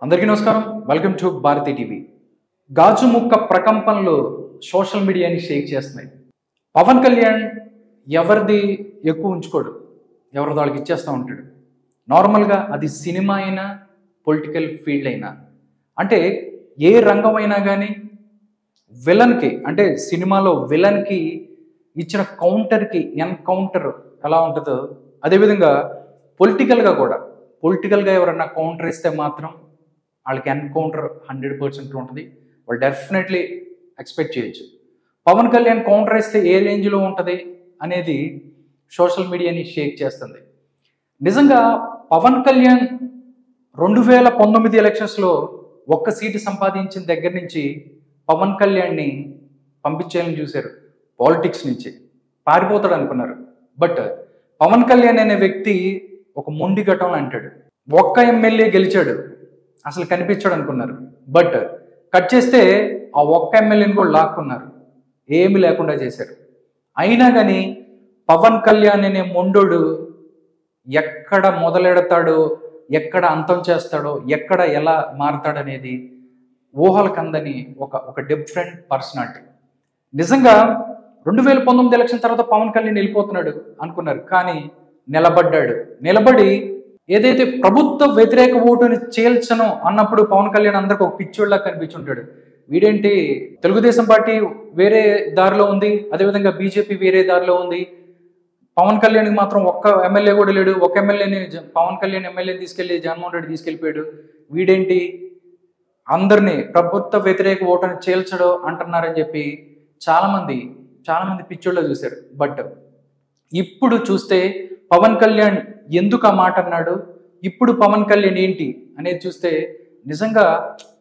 అందరికీ నమస్కారం. Welcome to Bharati TV. గాజు ముక్క ప్రకంపనలు సోషల్ మీడియాని షేక్ చేస్తున్నాయి. పవన్ కళ్యాణ్ ఎవరిది ఎక్కువ ఉంచుకోడు, ఎవరిది వాళ్ళకి ఇచ్చేస్తూ ఉంటాడు. నార్మల్గా అది సినిమా అయినా పొలిటికల్ ఫీల్డ్ అయినా, అంటే ఏ రంగం అయినా కానీ విలన్కి, అంటే సినిమాలో విలన్కి ఇచ్చిన కౌంటర్కి ఎన్కౌంటర్ ఎలా ఉంటుందో అదేవిధంగా పొలిటికల్గా ఎవరన్నా కౌంటర్ ఇస్తే మాత్రం వాళ్ళకి ఎన్కౌంటర్ 100% ఉంటుంది. వాళ్ళు డెఫినెట్లీ ఎక్స్పెక్ట్ చేయొచ్చు. పవన్ కళ్యాణ్ కౌంటర్ ఇస్తే ఏ రేంజ్లో ఉంటుంది అనేది సోషల్ మీడియాని షేక్ చేస్తుంది. నిజంగా పవన్ కళ్యాణ్ 2019 ఎలక్షన్స్లో ఒక్క సీటు సంపాదించిన దగ్గర నుంచి పవన్ కళ్యాణ్ని పంపించేయాలని చూశారు. పాలిటిక్స్ నుంచి పారిపోతాడు అనుకున్నారు. బట్ పవన్ కళ్యాణ్ అనే వ్యక్తి ఒక మొండి ఘటనలు అంటాడు. ఒక్క ఎమ్మెల్యే గెలిచాడు, అసలు కనిపించాడు అనుకున్నారు. బట్ కట్ చేస్తే ఆ ఒక్క ఎమ్మెల్యేని కూడా లాక్కున్నారు, ఏమి లేకుండా చేశారు. అయినా కానీ పవన్ కళ్యాణ్ అనే మొండోడు ఎక్కడ మొదలెడతాడో, ఎక్కడ అంతం చేస్తాడో, ఎక్కడ ఎలా మారతాడనేది ఊహలకు అందని ఒక డిఫరెంట్ పర్సనాలిటీ. నిజంగా 2019 ఎలక్షన్ తర్వాత పవన్ కళ్యాణ్ వెళ్ళిపోతున్నాడు అనుకున్నారు. కానీ నిలబడి ఏదైతే ప్రభుత్వ వ్యతిరేక ఓటుని చేల్చను అన్నప్పుడు పవన్ కళ్యాణ్ అందరికి ఒక పిచ్చోళ్ళ కనిపించుంటాడు. వీడేంటి, తెలుగుదేశం పార్టీ వేరే దారిలో ఉంది, అదేవిధంగా బీజేపీ వేరే దారిలో ఉంది, పవన్ కళ్యాణ్కి మాత్రం ఒక్క ఎమ్మెల్యే కూడా లేడు, ఒక ఎమ్మెల్యేని పవన్ కళ్యాణ్ ఎమ్మెల్యేని తీసుకెళ్లి జగన్మోహన్ రెడ్డి తీసుకెళ్ళిపోయాడు, వీడేంటి అందరినీ ప్రభుత్వ వ్యతిరేక ఓటుని చేల్చడు అంటున్నారని చెప్పి చాలా మంది పిచ్చోళ్ళ చూశారు. బట్ ఇప్పుడు చూస్తే పవన్ కళ్యాణ్ ఎందుకు ఆ మాట అన్నాడు, ఇప్పుడు పవన్ కళ్యాణ్ ఏంటి అనేది చూస్తే నిజంగా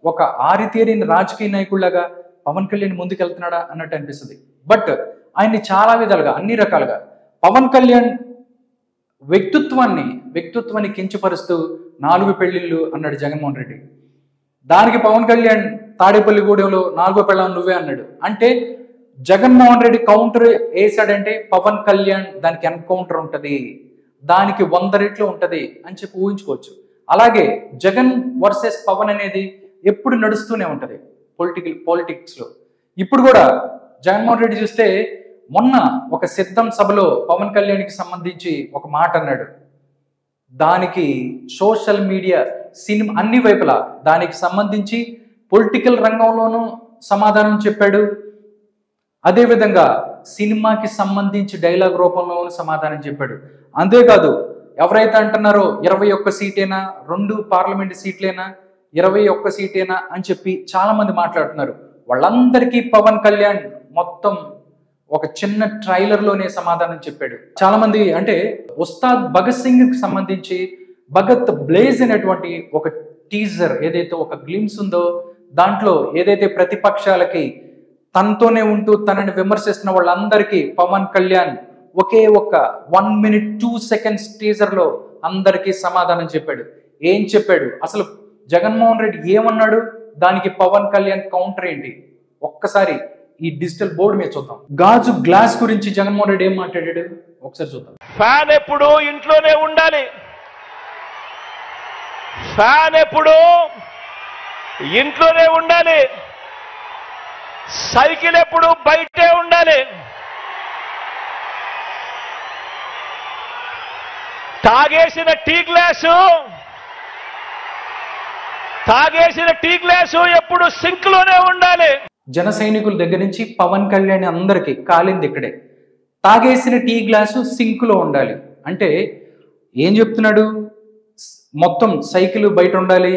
ఒక ఆరితేరిన రాజకీయ నాయకుడిలాగా పవన్ కళ్యాణ్ ముందుకెళ్తున్నాడా అన్నట్టు అనిపిస్తుంది. బట్ ఆయన్ని చాలా విధాలుగా, అన్ని రకాలుగా పవన్ కళ్యాణ్ వ్యక్తిత్వాన్ని కించపరుస్తూ 4 పెళ్లిళ్ళు అన్నాడు జగన్మోహన్ రెడ్డి. దానికి పవన్ కళ్యాణ్ తాడేపల్లిగూడెంలో 4వ పెళ్ళాం నువ్వే అన్నాడు. అంటే జగన్మోహన్ రెడ్డి కౌంటర్ వేసాడంటే పవన్ కళ్యాణ్ దానికి ఎన్కౌంటర్ ఉంటుంది, దానికి 100 రెట్లు ఉంటుంది అని చెప్పి ఊహించుకోవచ్చు. అలాగే జగన్ వర్సెస్ పవన్ అనేది ఎప్పుడు నడుస్తూనే ఉంటుంది పాలిటిక్స్లో. ఇప్పుడు కూడా జగన్మోహన్ రెడ్డి చూస్తే మొన్న ఒక సిద్ధం సభలో పవన్ కళ్యాణ్కి సంబంధించి ఒక మాట అన్నాడు. దానికి సోషల్ మీడియా, సినిమా అన్ని వైపులా దానికి సంబంధించి పొలిటికల్ రంగంలోనూ సమాధానం చెప్పాడు, అదేవిధంగా సినిమాకి సంబంధించి డైలాగ్ రూపంలోనూ సమాధానం చెప్పాడు. అంతేకాదు ఎవరైతే అంటున్నారో 21 సీటేనా, 2 పార్లమెంట్ సీట్లేనా, 21 సీటేనా అని చెప్పి చాలా మంది మాట్లాడుతున్నారు. వాళ్ళందరికీ పవన్ కళ్యాణ్ మొత్తం ఒక చిన్న ట్రైలర్లోనే సమాధానం చెప్పాడు. చాలా మంది అంటే ఉస్తాద్ భగత్ సింగ్కి సంబంధించి భగత్ బ్లేజ్ అనేటువంటి ఒక టీజర్ ఏదైతే ఒక గ్లిమ్స్ ఉందో, దాంట్లో ఏదైతే ప్రతిపక్షాలకి తనతోనే ఉంటూ తనని విమర్శిస్తున్న వాళ్ళందరికీ పవన్ కళ్యాణ్ ఒకే ఒక 1 minute 2 seconds టీజర్లో అందరికీ సమాధానం చెప్పాడు. ఏం చెప్పాడు, అసలు జగన్మోహన్ రెడ్డి ఏమన్నాడు, దానికి పవన్ కళ్యాణ్ కౌంటర్ ఏంటి, ఒక్కసారి ఈ డిజిటల్ బోర్డు మీద చూద్దాం. గాజు గ్లాస్ గురించి జగన్మోహన్ రెడ్డి ఏం మాట్లాడాడు ఒకసారి చూద్దాం. ఫ్యాన్ ఎప్పుడు ఇంట్లోనే ఉండాలి, ఫ్యాన్ ఎప్పుడు ఇంట్లోనే ఉండాలి, సైకిల్ ఎప్పుడు బయటే ఉండాలి, తాగేసిన టీ గ్లాసు ఎప్పుడు సింక్ లోనే ఉండాలి. జన సైనికుల దగ్గర నుంచి పవన్ కళ్యాణ్ అందరికీ కాలింది ఇక్కడే. తాగేసిన టీ గ్లాసు సింక్ లో ఉండాలి అంటే ఏం చెప్తున్నాడు, మొత్తం సైకిల్ బయట ఉండాలి,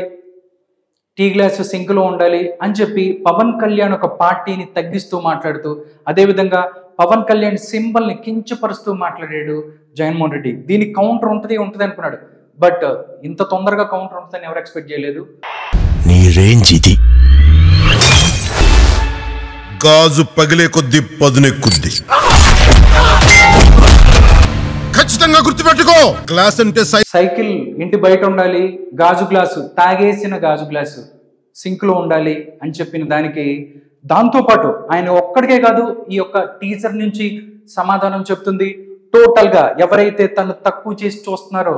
టీ గ్లాసు సింక్లో ఉండాలి అని చెప్పి పవన్ కళ్యాణ్ ఒక పార్టీని తగ్గిస్తూ మాట్లాడుతూ, అదేవిధంగా పవన్ కళ్యాణ్ సింబల్ని కించపరుస్తూ మాట్లాడాడు జగన్మోహన్ రెడ్డి. దీనికి కౌంటర్ ఉంటుంది అనుకున్నాడు. బట్ ఇంత తొందరగా కౌంటర్ ఉంటుందని ఎవరు ఎక్స్పెక్ట్ చేయలేదు. నీ రేంజ్ ఇది. గాజు పగిలే కొద్ది పదునెక్కుద్ది, ఖచ్చితంగా గుర్తుపెట్టుకో. గ్లాస్ అంటే సైకిల్ ఇంటి బయట ఉండాలి, గాజు గ్లాసు, తాగేసిన గాజు గ్లాసు సింక్ లో ఉండాలి అని చెప్పిన దానికి, దాంతోపాటు ఆయన ఒక్కడికే కాదు ఈ యొక్క టీజర్ నుంచి సమాధానం చెప్తుంది. టోటల్ గా ఎవరైతే తను తక్కువ చేసి చూస్తున్నారో,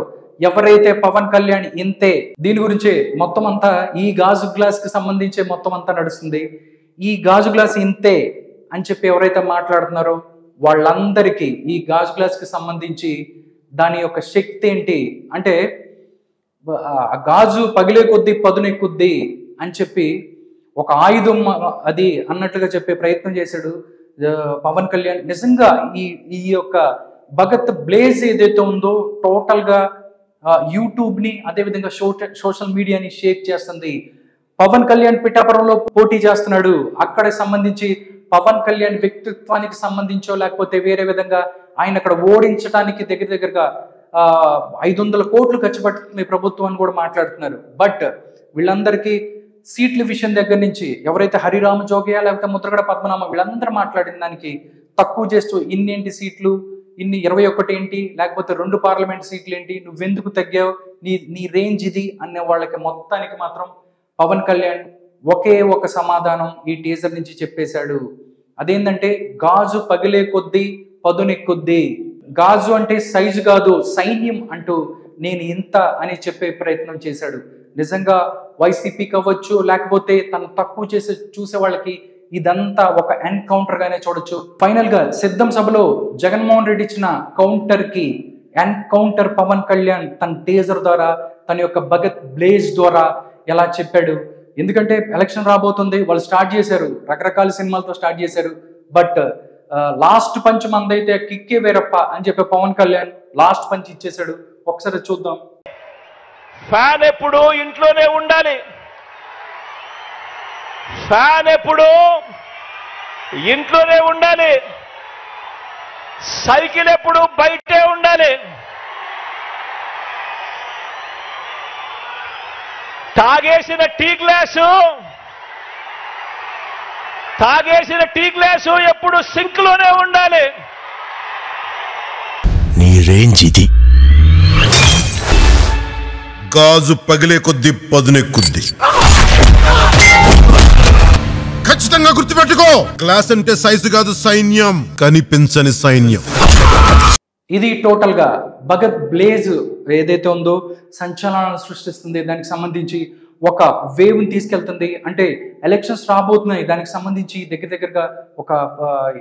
ఎవరైతే పవన్ కళ్యాణ్ ఇంతే, దీని గురించే మొత్తం అంతా ఈ గాజు గ్లాస్ కి సంబంధించే మొత్తం అంతా నడుస్తుంది. ఈ గాజు గ్లాస్ ఇంతే అని చెప్పి ఎవరైతే మాట్లాడుతున్నారో వాళ్ళందరికీ ఈ గాజు గ్లాస్ కి సంబంధించి దాని యొక్క శక్తి ఏంటి అంటే గాజు పగిలే కొద్దీ పదునెక్కుద్ది అని చెప్పి ఒక ఆయుధం అది అన్నట్లుగా చెప్పే ప్రయత్నం చేశాడు పవన్ కళ్యాణ్. నిజంగా ఈ యొక్క భగత్ బ్లేజ్ ఏదైతే ఉందో టోటల్ గా యూట్యూబ్ ని అదేవిధంగా సోషల్ మీడియాని షేక్ చేస్తుంది. పవన్ కళ్యాణ్ పిఠాపురంలో పోటీ చేస్తున్నాడు. అక్కడ సంబంధించి పవన్ కళ్యాణ్ వ్యక్తిత్వానికి సంబంధించో లేకపోతే వేరే విధంగా ఆయన అక్కడ ఓడించడానికి దగ్గరగా 500 కోట్లు ఖర్చు పెడుతుంది ప్రభుత్వం అని కూడా మాట్లాడుతున్నారు. బట్ వీళ్ళందరికీ సీట్ల విషయం దగ్గర నుంచి ఎవరైతే హరిరామ జోగయ్య లేకపోతే ముద్రగడ పద్మనాభ వీళ్ళందరూ మాట్లాడిన దానికి తక్కువ చేస్తూ ఇన్నేంటి సీట్లు, ఇన్ని 21 ఏంటి, లేకపోతే 2 పార్లమెంట్ సీట్లు ఏంటి, నువ్వెందుకు తగ్గావు, నీ రేంజ్ ఇది అనే వాళ్ళకి మొత్తానికి మాత్రం పవన్ కళ్యాణ్ ఒకే ఒక సమాధానం ఈ టీజర్ నుంచి చెప్పేశాడు. అదేంటంటే గాజు పగిలే కొద్దీ పదునెక్కుద్ది. గాజు అంటే సైజు కాదు సైన్యం అంటూ నేను ఇంత అని చెప్పే ప్రయత్నం చేశాడు. నిజంగా వైసీపీ కావచ్చు లేకపోతే తను తక్కువ చూసే వాళ్ళకి ఇదంతా ఒక ఎన్కౌంటర్ గానే చూడొచ్చు. ఫైనల్ గా సిద్ధం సభలో జగన్మోహన్ రెడ్డి ఇచ్చిన కౌంటర్ కి ఎన్కౌంటర్ పవన్ కళ్యాణ్ తన టీజర్ ద్వారా తన యొక్క భగత్ బ్లేజ్ ద్వారా ఎలా చెప్పాడు. ఎందుకంటే ఎలక్షన్ రాబోతుంది, వాళ్ళు స్టార్ట్ చేశారు, రకరకాల సినిమాలతో స్టార్ట్ చేశారు. బట్ లాస్ట్ పంచ్ మందైతే కిక్కే వేరప్ప అని చెప్పి పవన్ కళ్యాణ్ లాస్ట్ పంచ్ ఇచ్చేశాడు. ఒకసారి చూద్దాం. ఫ్యాన్ ఎప్పుడు ఇంట్లోనే ఉండాలి, ఫ్యాన్ ఎప్పుడు ఇంట్లోనే ఉండాలి, సైకిల్ ఎప్పుడు బయటే ఉండాలి, తాగేసిన టీ గ్లాసు ఎప్పుడు సింక్ లోనే ఉండాలి. నీ రేంజ్ ఇది. గాజు పగిలే కొద్దీ పదునెక్కుద్ది. ఖచ్చితంగా గుర్తుపెట్టుకో, గ్లాస్ అంటే సైజు కాదు సైన్యం, కనిపించని సైన్యం. ఇది టోటల్ గా భగత్ బ్లేజ్ ఏదైతే ఉందో సంచలనాలను సృష్టిస్తుంది. దానికి సంబంధించి ఒక వేవ్ ని తీసుకెళ్తుంది. అంటే ఎలక్షన్స్ రాబోతున్నాయి, దానికి సంబంధించి దగ్గరగా ఒక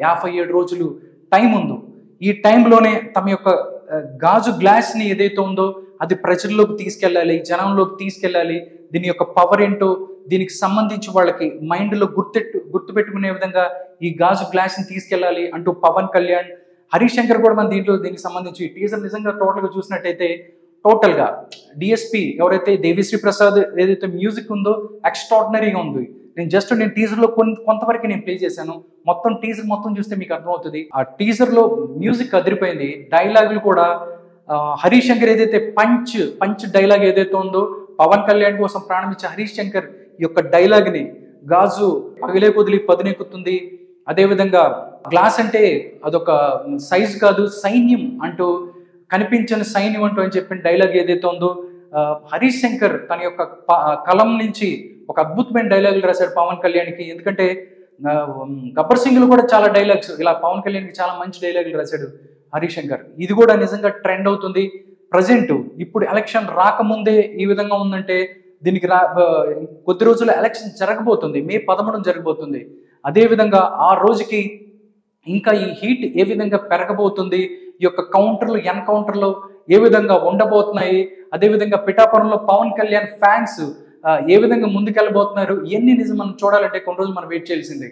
57 రోజులు టైం ఉంది. ఈ టైంలోనే తమ యొక్క గాజు గ్లాస్ ని ఏదైతే ఉందో అది ప్రజల్లోకి తీసుకెళ్ళాలి, జనంలోకి తీసుకెళ్ళాలి. దీని యొక్క పవర్ ఏంటో దీనికి సంబంధించి వాళ్ళకి మైండ్ లో గుర్తుపెట్టుకునే విధంగా ఈ గాజు గ్లాస్ ని తీసుకెళ్ళాలి అంటూ పవన్ కళ్యాణ్, హరీష్ శంకర్ కూడా మన దీనికి సంబంధించి టీజర్ నిజంగా టోటల్ గా చూసినట్టయితే టోటల్ గా డిఎస్పీ ఎవరైతే దేవిశ్రీ ప్రసాద్ ఏదైతే మ్యూజిక్ ఉందో ఎక్స్ట్రాడినరీగా ఉంది. నేను టీజర్ లో కొంతవరకు నేను ప్లే చేశాను. మొత్తం టీజర్ మొత్తం చూస్తే మీకు అర్థమవుతుంది. ఆ టీజర్ లో మ్యూజిక్ అదిరిపోయింది. డైలాగులు కూడా హరీష్ శంకర్ ఏదైతే పంచ్ డైలాగ్ ఏదైతే ఉందో పవన్ కళ్యాణ్ కోసం ప్రాణం ఇచ్చే హరీష్ శంకర్ ఈ యొక్క డైలాగ్ ని గాజు పగిలే కొదిలి పదునెక్కుతుంది, అదేవిధంగా గ్లాస్ అంటే అదొక సైజ్ కాదు సైన్యం అంటూ కనిపించని సైన్యం అంటూ అని చెప్పిన డైలాగ్ ఏదైతే ఉందో హరీష్ శంకర్ తన యొక్క కలం నుంచి ఒక అద్భుతమైన డైలాగులు రాశాడు పవన్ కళ్యాణ్కి. ఎందుకంటే గబ్బర్ సింగ్లు కూడా చాలా డైలాగ్స్ ఇలా పవన్ కళ్యాణ్కి చాలా మంచి డైలాగులు రాశాడు హరీష్ శంకర్. ఇది కూడా నిజంగా ట్రెండ్ అవుతుంది. ప్రజెంట్ ఇప్పుడు ఎలక్షన్ రాకముందే ఈ విధంగా ఉందంటే దీనికి కొద్ది రోజులు ఎలక్షన్ జరగబోతుంది, May 11 జరగబోతుంది. అదేవిధంగా ఆ రోజుకి ఇంకా ఈ హీట్ ఏ విధంగా పెరగబోతుంది, ఈ యొక్క కౌంటర్లు ఎన్కౌంటర్లు ఏ విధంగా ఉండబోతున్నాయి, అదేవిధంగా పిఠాపురంలో పవన్ కళ్యాణ్ ఫ్యాన్స్ ఏ విధంగా ముందుకెళ్ళబోతున్నారు, ఇవన్నీ నిజం మనం చూడాలంటే కొన్ని రోజులు మనం వెయిట్ చేయాల్సిందే.